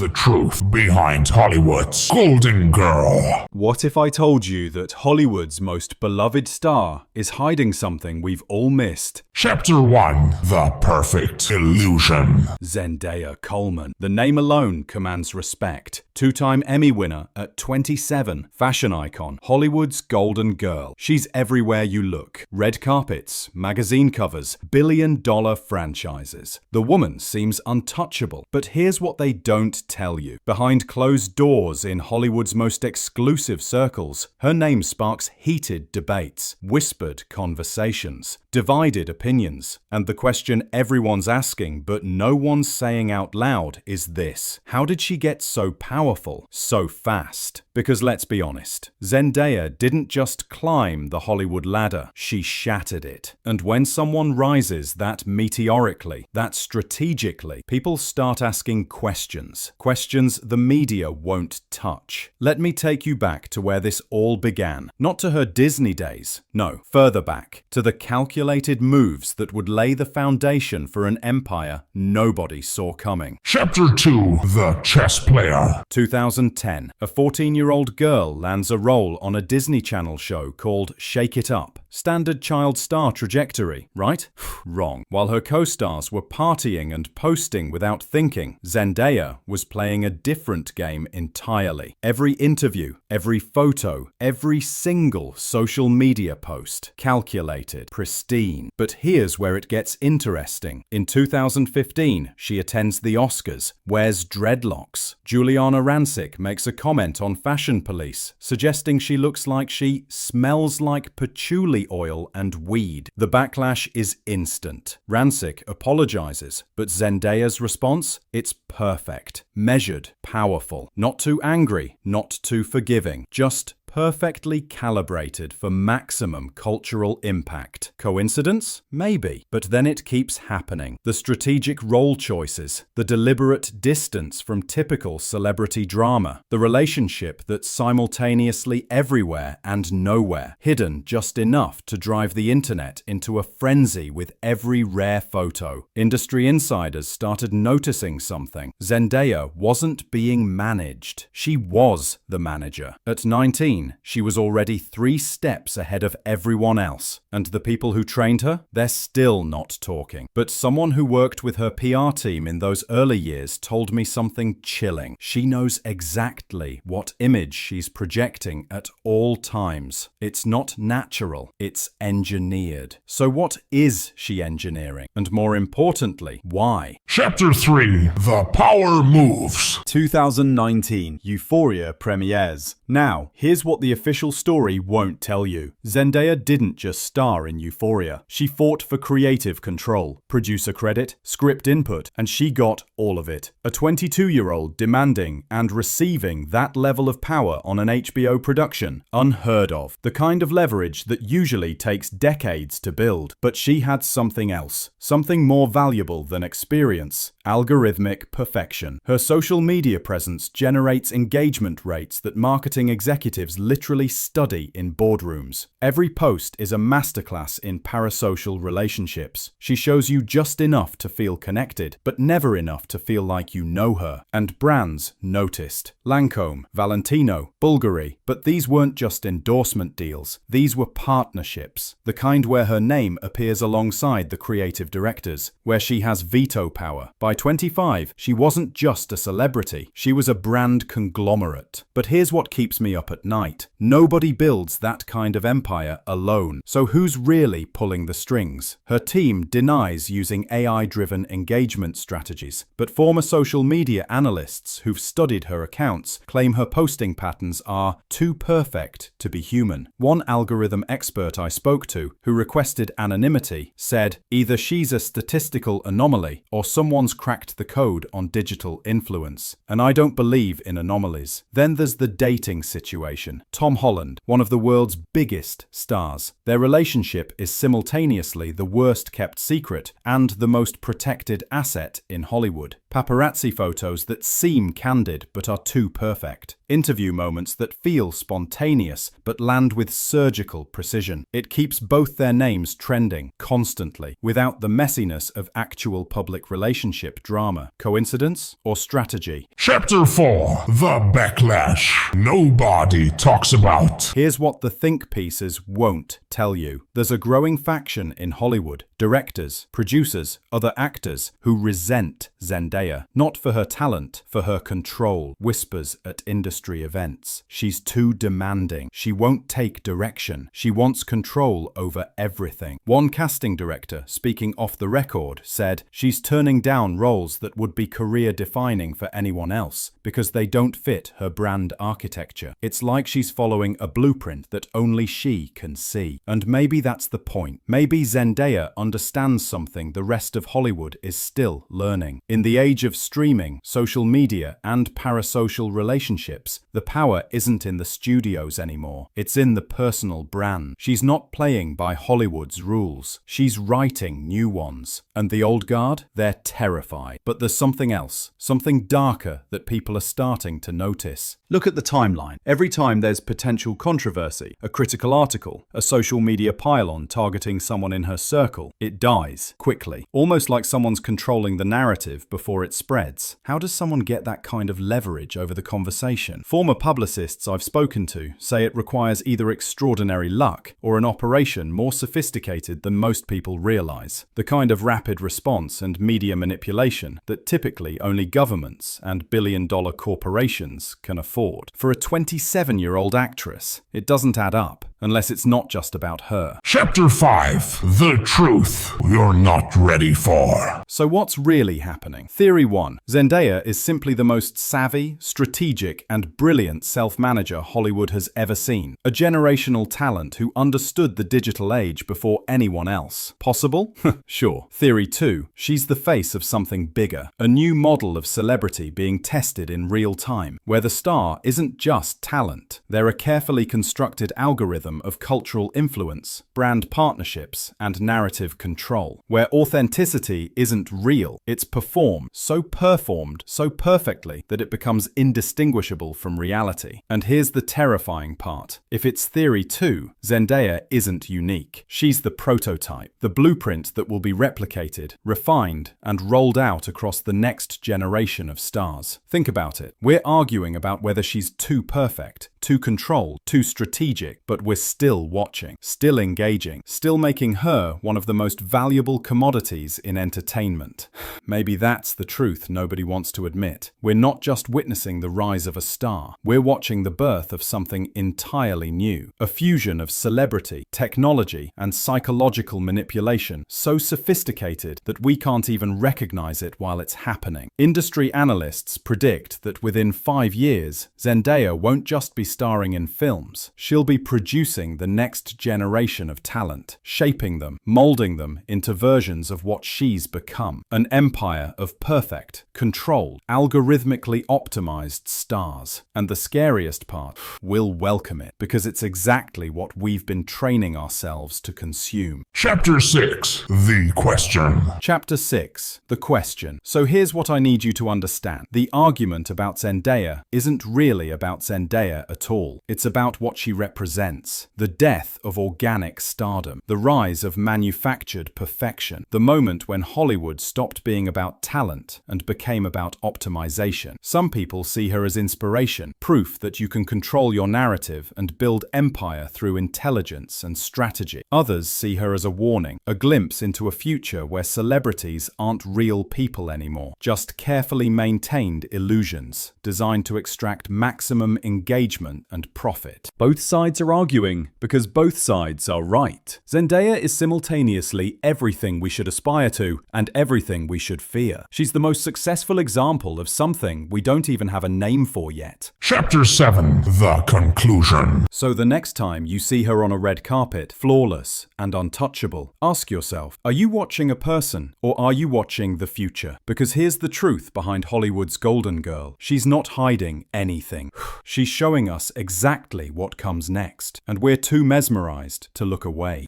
the truth behind Hollywood's Golden Girl. What if I told you that Hollywood's most beloved star is hiding something we've all missed? Chapter 1. The Perfect Illusion. Zendaya Coleman. The name alone commands respect. Two-time Emmy winner at 27, fashion icon, Hollywood's Golden Girl. She's everywhere you look. Red carpets, magazine covers, billion-dollar franchises. The woman seems untouchable, but here's what they don't tell you. Behind closed doors in Hollywood's most exclusive circles, her name sparks heated debates, whispered conversations, divided opinions. And the question everyone's asking but no one's saying out loud is this: how did she get so powerful, so fast? Because let's be honest, Zendaya didn't just climb the Hollywood ladder, she shattered it. And when someone rises that meteorically, that strategically, people start asking questions. Questions the media won't touch. Let me take you back to where this all began. Not to her Disney days, no, further back, to the calculated moves that would lay the foundation for an empire nobody saw coming. Chapter 2. The Chess Player. 2010. A 14-year-old girl lands a role on a Disney Channel show called Shake It Up. Standard child star trajectory, right? Wrong. While her co-stars were partying and posting without thinking, Zendaya was playing a different game entirely. Every interview, every photo, every single social media post, calculated, pristine. But here's where it gets interesting. In 2015, she attends the Oscars, wears dreadlocks. Juliana Rancic makes a comment on Fashion Police, suggesting she looks like she smells like patchouli oil and weed. The backlash is instant. Rancic apologizes, but Zendaya's response? It's perfect, measured, powerful. Not too angry, not too forgiving, just perfectly calibrated for maximum cultural impact. Coincidence? Maybe. But then it keeps happening. The strategic role choices, the deliberate distance from typical celebrity drama, the relationship that's simultaneously everywhere and nowhere, hidden just enough to drive the internet into a frenzy with every rare photo. Industry insiders started noticing something. Zendaya wasn't being managed. She was the manager. At 19, she was already 3 steps ahead of everyone else. And the people who trained her? They're still not talking. But someone who worked with her PR team in those early years told me something chilling. She knows exactly what image she's projecting at all times. It's not natural, it's engineered. So what is she engineering? And more importantly, why? Chapter 3. The Power Moves. 2019 Euphoria premieres. Now, here's what the official story won't tell you. Zendaya didn't just star in Euphoria. She fought for creative control, producer credit, script input, and she got all of it. A 22-year-old demanding and receiving that level of power on an HBO production, unheard of. The kind of leverage that usually takes decades to build. But she had something else, something more valuable than experience: algorithmic perfection. Her social media presence generates engagement rates that marketing executives literally study in boardrooms. Every post is a masterclass in parasocial relationships. She shows you just enough to feel connected, but never enough to feel like you know her. And brands noticed. Lancome, Valentino, Bulgari. But these weren't just endorsement deals. These were partnerships. The kind where her name appears alongside the creative directors, where she has veto power. By 25, she wasn't just a celebrity. She was a brand conglomerate. But here's what keeps me up at night. Nobody builds that kind of empire alone. So who's really pulling the strings? Her team denies using AI-driven engagement strategies, but former social media analysts who've studied her accounts claim her posting patterns are too perfect to be human. One algorithm expert I spoke to, who requested anonymity, said either she's a statistical anomaly or someone's cracked the code on digital influence. And I don't believe in anomalies. Then there's the dating situation. Tom Holland, one of the world's biggest stars. Their relationship is simultaneously the worst kept secret and the most protected asset in Hollywood. Paparazzi photos that seem candid but are too perfect. Interview moments that feel spontaneous but land with surgical precision. It keeps both their names trending constantly, without the messiness of actual public relationship drama. Coincidence or strategy? Chapter 4. The Backlash Nobody Talks About. Here's what the think pieces won't tell you. There's a growing faction in Hollywood, directors, producers, other actors, who resent Zendaya, not for her talent, for her control. Whispers at industry events. She's too demanding. She won't take direction. She wants control over everything. One casting director, speaking off the record, said she's turning down roles that would be career-defining for anyone else because they don't fit her brand architecture. It's like she's following a blueprint that only she can see. And maybe that's the point. Maybe Zendaya understands something the rest of Hollywood is still learning. In the age of streaming, social media, and parasocial relationships, the power isn't in the studios anymore. It's in the personal brand. She's not playing by Hollywood's rules. She's writing new ones. And the old guard? They're terrified. But there's something else, something darker that people are starting to notice. Look at the timeline. Every time there's potential controversy, a critical article, a social media pile-on targeting someone in her circle, it dies quickly, almost like someone's controlling the narrative before it spreads. How does someone get that kind of leverage over the conversation? Former publicists I've spoken to say it requires either extraordinary luck or an operation more sophisticated than most people realize. The kind of rapid response and media manipulation that typically only governments and billion-dollar corporations can afford. For a 27-year-old actress, it doesn't add up, unless it's not just about her. Chapter 5. The Truth You're Not Ready For. So what's really happening? Theory 1. Zendaya is simply the most savvy, strategic, and brilliant self-manager Hollywood has ever seen. A generational talent who understood the digital age before anyone else. Possible? Sure. Theory 2. She's the face of something bigger. A new model of celebrity being tested in real time, where the star isn't just talent. They're a carefully constructed algorithm of cultural influence, brand partnerships, and narrative control, where authenticity isn't real, it's performed so perfectly that it becomes indistinguishable from reality. And here's the terrifying part. If it's theory 2, Zendaya isn't unique. She's the prototype, the blueprint that will be replicated, refined, and rolled out across the next generation of stars. Think about it. We're arguing about whether she's too perfect, too controlled, too strategic, but we're still watching, still engaging, still making her one of the most valuable commodities in entertainment. Maybe that's the truth nobody wants to admit. We're not just witnessing the rise of a star, we're watching the birth of something entirely new. A fusion of celebrity, technology, and psychological manipulation so sophisticated that we can't even recognize it while it's happening. Industry analysts predict that within 5 years, Zendaya won't just be starring in films, she'll be producing the next generation of talent, shaping them, molding them into versions of what she's become. An empire of perfect, controlled, algorithmically optimized stars. And the scariest part, we'll welcome it, because it's exactly what we've been training ourselves to consume. Chapter 6. The Question. Chapter 6. The Question. So here's what I need you to understand. The argument about Zendaya isn't really about Zendaya at all. It's about what she represents. The death of organic stardom. The rise of manufactured perfection. The moment when Hollywood stopped being about talent and became about optimization. Some people see her as inspiration, proof that you can control your narrative and build empire through intelligence and strategy. Others see her as a warning, a glimpse into a future where celebrities aren't real people anymore, just carefully maintained illusions designed to extract maximum engagement and profit. Both sides are arguing because both sides are right. Zendaya is simultaneously everything we should aspire to and everything we should fear. She's the most successful example of something we don't even have a name for yet. Chapter 7. The Conclusion. So the next time you see her on a red carpet, flawless and untouchable, ask yourself, are you watching a person or are you watching the future? Because here's the truth behind Hollywood's golden girl. She's not hiding anything. She's showing us exactly what comes next, and we're too mesmerized to look away.